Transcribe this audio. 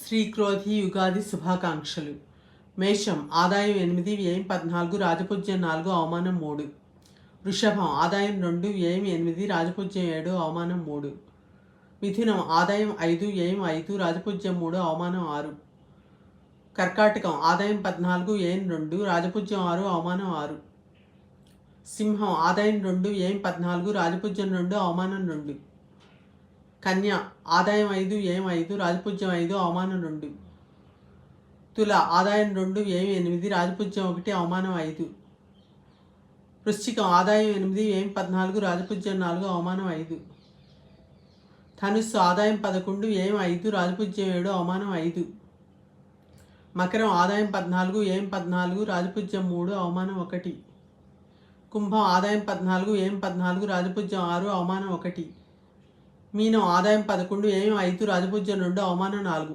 శ్రీక్రోధి యుగాది శుభాకాంక్షలు. మేషం ఆదాయం 8, వ్యయం 14, రాజపూజ్యం 4, అవమానం 3. వృషభం ఆదాయం 2, వ్యయం 8, రాజపూజ్యం 7, అవమానం 3. మిథునం ఆదాయం 5, వ్యయం 5, రాజపూజ్యం 3, అవమానం 6. కర్కాటకం ఆదాయం 14, వ్యయం 2, రాజపూజ్యం 6, అవమానం 6. సింహం ఆదాయం 2, వ్యయం 14, రాజపూజ్యం 2, అవమానం 2. కన్య ఆదాయం 5, వ్యయం 5, రాజపూజ్యం 5, అవమానం 2. తుల ఆదాయం 2, వ్యయం 8, రాజపూజ్యం 1, అవమానం 5. వృశ్చికం ఆదాయం 8, వ్యయం 14, రాజపూజ్యం 4, అవమానం 5. ధనుస్సు ఆదాయం 11, వ్యయం 5, రాజపూజ్యం 7, అవమానం 5. మకరం ఆదాయం 14, వ్యయం 14, రాజపూజ్యం 3, అవమానం 1. కుంభం ఆదాయం 14, వ్యయం 14, రాజపూజ్యం 6, అవమానం 1. మీనం ఆదాయం 11, వ్యయం 5, రాజపూజ్యం 2, అవమానం 4.